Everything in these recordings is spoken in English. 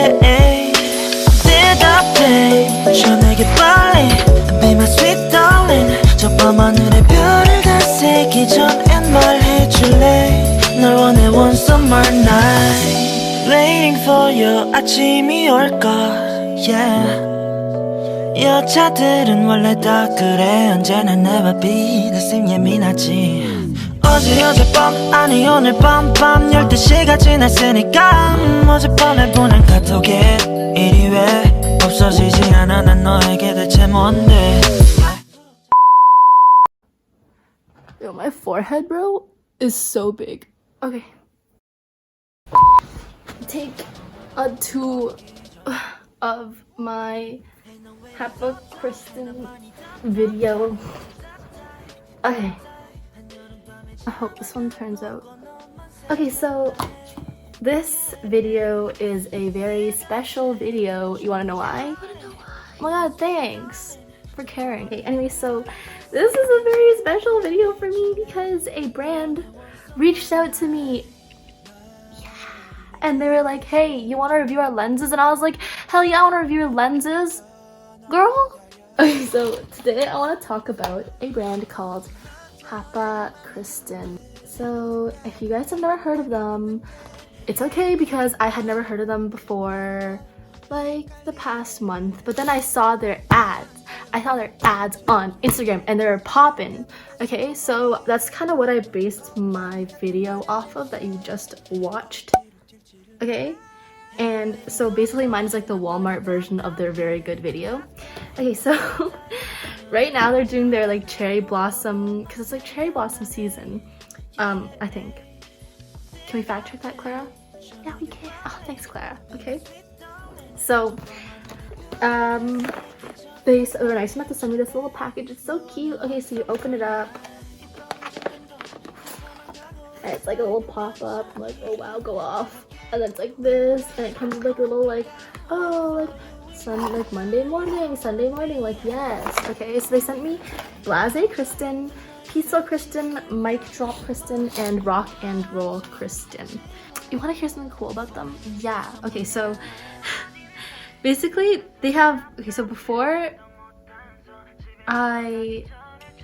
해 대답해 전에게 빨리 Be my sweet darling 저 밤하늘의 별을 다 새기 전엔 말해줄래 널 원해 one summer night Waiting for you 아침이 올까 yeah 여자들은 원래 다 그래 언제나 never be 내 심 예민하지 어젯밤 아니 오늘 밤밤 12시가 지났으니까 어젯밤에 보낸 카톡에 이리 왜 없어지지 않아 난 너에게 대체 뭔데 Yo, my forehead, bro, is so big. Okay. Take a two of my HAPA KRISTIN video. Okay. I hope this one turns out. Okay, so this video is a very special video. You wanna know why? Oh my god, thanks for caring. Okay, anyway, so this is a very special video for me because a brand reached out to me. Yeah. And they were like, hey, you wanna review our lenses? And I was like, hell yeah, I wanna review your lenses, girl. Okay, so today I wanna talk about a brand called HAPA KRISTIN. So if you guys have never heard of them, it's okay because I had never heard of them before like the past month, but then I saw their ads. I saw their ads on Instagram and they were popping. Okay, so that's kind of what I based my video off of that you just watched. Okay, and so basically mine is like the Walmart version of their very good video. Okay, so right now they're doing their like cherry blossom, because it's like cherry blossom season. I think. Can we fact check that, Clara? Yeah, we can. Oh, thanks, Clara. Okay. So, they were nice enough to send me this little package. It's so cute. Okay, so you open it up. And it's like a little pop-up. I'm like, oh wow, go off. And then it's like this. And it comes with like a little like, oh, like Monday morning, Sunday morning, like yes. Okay, so they sent me Blase Kristin, Peaceful Kristin, Mic Drop Kristin, and Rock and Roll Kristin. You want to hear something cool about them? Yeah. Okay, so basically they have, okay, so before I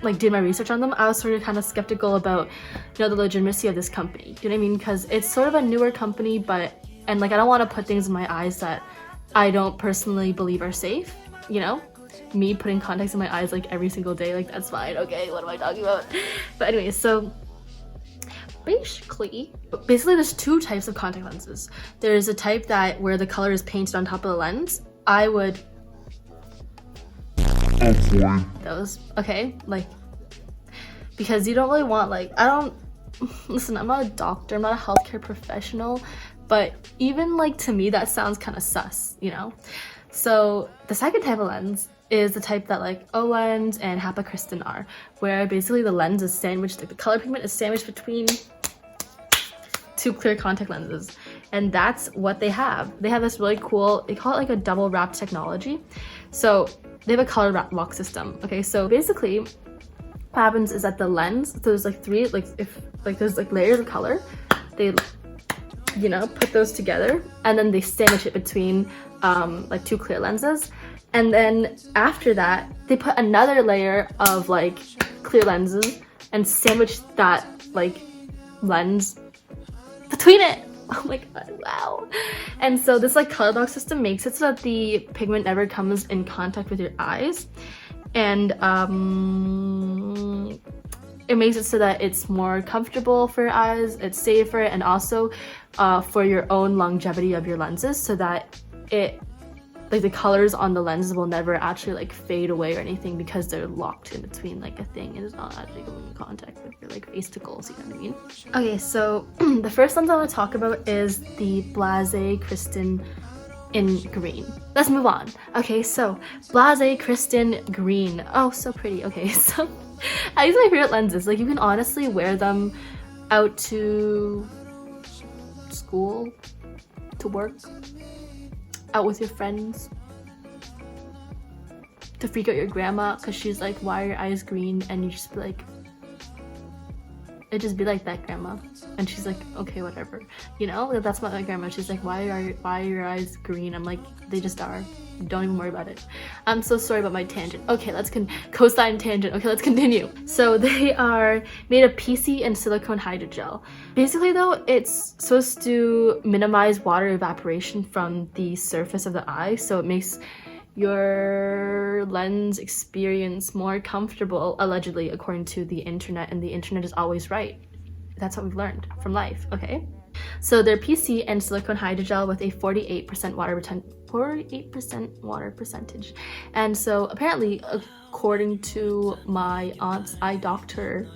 like did my research on them, I was sort of kind of skeptical about, you know, the legitimacy of this company. Do you know what I mean? Because it's sort of a newer company, but, and like I don't want to put things in my eyes that I don't personally believe are safe, you know? Me putting contacts in my eyes like every single day, like that's fine, okay, what am I talking about? But anyways, so basically there's two types of contact lenses. There's a type that where the color is painted on top of the lens. I would those, okay, like, because you don't really want like, I don't, listen, I'm not a doctor, I'm not a healthcare professional, but even like to me that sounds kind of sus, you know? So the second type of lens is the type that like O-lens and HAPA KRISTIN are, where basically the lens is sandwiched, like the color pigment is sandwiched between two clear contact lenses. And that's what they have. They have this really cool, they call it like a double wrap technology. So they have a color lock system. Okay, so basically what happens is that the lens, so there's like three, like if like there's like layers of color, they, you know, put those together and then they sandwich it between like two clear lenses. And then after that, they put another layer of like clear lenses and sandwich that like lens between it. Oh my god, wow. And so this like color lock system makes it so that the pigment never comes in contact with your eyes. And it makes it so that it's more comfortable for your eyes, it's safer, and also for your own longevity of your lenses, so that it, like the colors on the lenses will never actually like fade away or anything because they're locked in between like a thing and it's not actually going in contact with your like fascicles, you know what I mean? Okay, so the first lens I want to talk about is the Blase Kristin in green. Let's move on. Okay, so Blase Kristin green. Oh, so pretty. Okay, so these are my favorite lenses. Like you can honestly wear them out to school, to work, out with your friends, to freak out your grandma because she's like, why are your eyes green? And you just be like, it just be like that, grandma. And she's like, okay, whatever, you know. That's my grandma. She's like, why are your eyes green? I'm like, they just are. Don't even worry about it. I'm so sorry about my tangent. Okay, let's cosine tangent. Okay, let's continue. So they are made of PC and silicone hydrogel. Basically though, it's supposed to minimize water evaporation from the surface of the eye, so it makes your lens experience more comfortable, allegedly, according to the internet, and the internet is always right. That's what we've learned from life, okay? So they're PC and silicone hydrogel with a 48% water percentage. And so apparently, according to my aunt's eye doctor,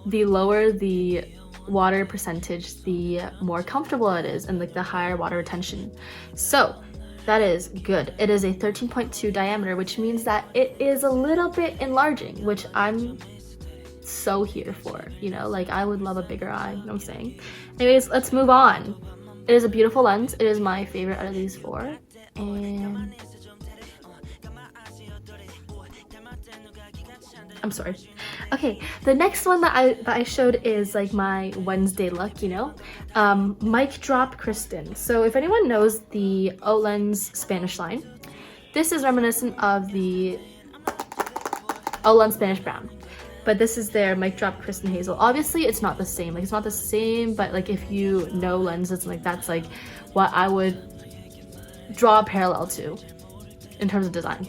the lower the water percentage, the more comfortable it is, and like the higher water retention. So that is good. It is a 13.2 diameter, which means that it is a little bit enlarging, which I'm so here for, you know, like I would love a bigger eye, you know what I'm saying? Anyways, let's move on. It is a beautiful lens. It is my favorite out of these four. And I'm sorry. Okay, the next one that I showed is like my Wednesday look, you know, Mic Drop Kristin. So if anyone knows the Olens Spanish line, this is reminiscent of the Olens Spanish Brown, but this is their Mic Drop Kristin Hazel. Obviously, it's not the same. Like, it's not the same, but like if you know lenses, like that's like what I would draw a parallel to in terms of design.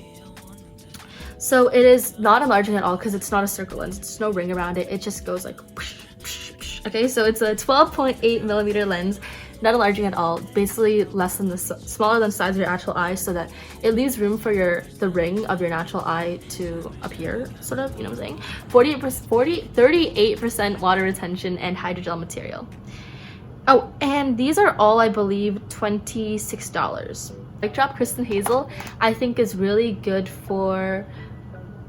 So it is not enlarging at all because it's not a circle lens. There's no ring around it. It just goes like psh, psh, psh. Okay, so it's a 12.8 millimeter lens, not enlarging at all. Basically less than smaller than the size of your actual eye, so that it leaves room for the ring of your natural eye to appear, sort of, you know what I'm saying? 38% water retention and hydrogel material. Oh, and these are all, I believe, $26. Like Drop Kristin Hazel, I think is really good for,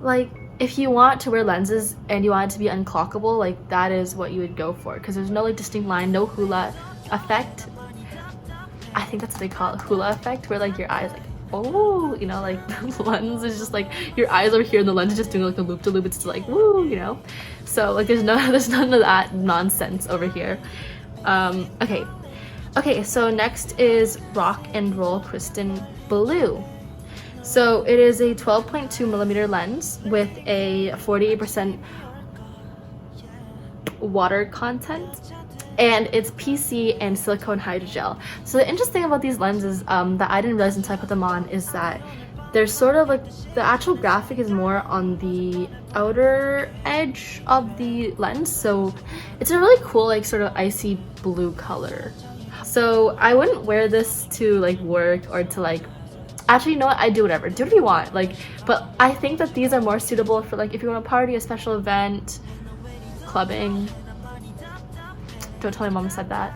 like, if you want to wear lenses and you want it to be unclockable, like that is what you would go for, because there's no like distinct line, no hula effect. I think that's what they call it, hula effect, where like your eyes like, oh, you know, like the lens is just like your eyes are here and the lens is just doing like a loop to loop. It's just like woo, you know. So like there's none of that nonsense over here. Okay, so next is Roll Kristin Blue. So it is a 12.2 millimeter lens with a 48% water content, and it's PC and silicone hydrogel. So the interesting thing about these lenses that I didn't realize until I put them on is that they're sort of like, the actual graphic is more on the outer edge of the lens, so it's a really cool like sort of icy blue color. So I wouldn't wear this to like work or to like, actually, you know what, I do whatever, do what you want, like, but I think that these are more suitable for like if you want to party, a special event, clubbing. Don't tell my mom I said that.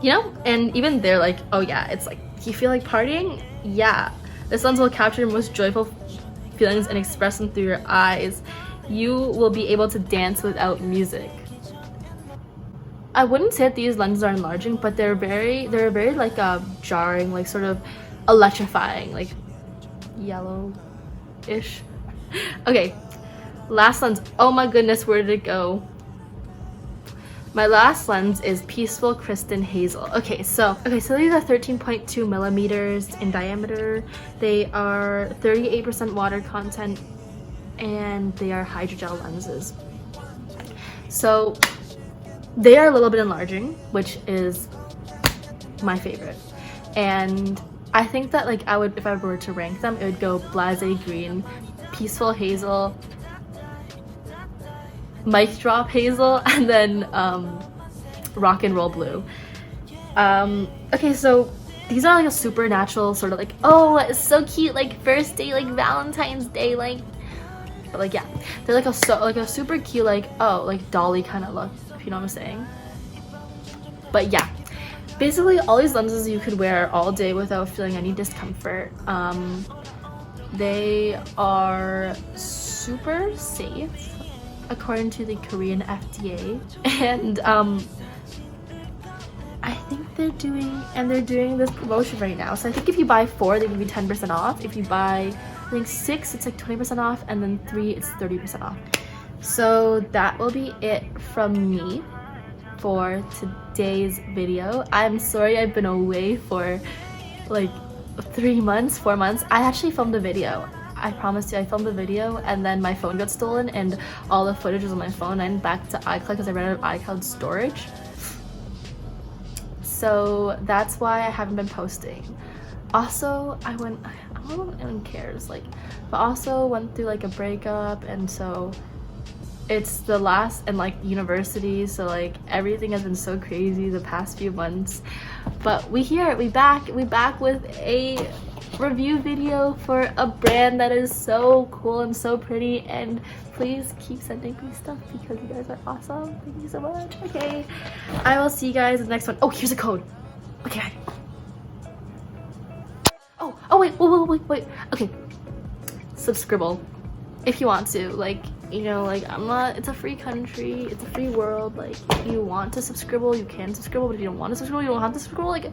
You know, and even they're like, oh yeah, it's like, you feel like partying? Yeah, this lens will capture your most joyful feelings and express them through your eyes. You will be able to dance without music. I wouldn't say that these lenses are enlarging, but they're very like jarring, like sort of electrifying, like yellow-ish. Okay, last lens. Oh my goodness, where did it go? My last lens is Peaceful Kristin Hazel. Okay, so these are 13.2 millimeters in diameter. They are 38% water content, and they are hydrogel lenses. So they are a little bit enlarging, which is my favorite. And I think that like I would, if I were to rank them, it would go Blase Green, Peaceful Hazel, Mic Drop Hazel, and then Rock and Roll Blue. Okay, so these are like a supernatural sort of like, oh, it's so cute, like first day, like Valentine's Day, like, but like yeah, they're like a super cute, like, oh, like dolly kind of look, if you know what I'm saying. But yeah, basically all these lenses you could wear all day without feeling any discomfort. They are super safe according to the Korean FDA, and I think they're doing this promotion right now. So I think if you buy 4, they give you 10% off. If you buy, I think 6, it's like 20% off, and then 3, it's 30% off. So that will be it from me for today's video. I'm sorry I've been away for like 3 months, 4 months. I actually filmed a video. I promise you, I filmed a video and then my phone got stolen and all the footage was on my phone and back to iCloud because I ran out of iCloud storage. So that's why I haven't been posting. Also, I don't know if anyone cares, like, but also went through like a breakup, and so it's the last, and like university, so like everything has been so crazy the past few months. But we back with a review video for a brand that is so cool and so pretty, and please keep sending me stuff because you guys are awesome. Thank you so much. Okay, I will see you guys in the next one. Oh, here's a code. Okay. Oh wait. Okay, Subscribble if you want to, like, you know, like, it's a free country, it's a free world. Like, if you want to Subscribble, you can Subscribble, but if you don't want to Subscribble, you don't have to Subscribble. Like,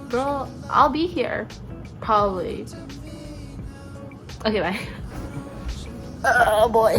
girl, I'll be here probably. Okay, bye. Oh boy.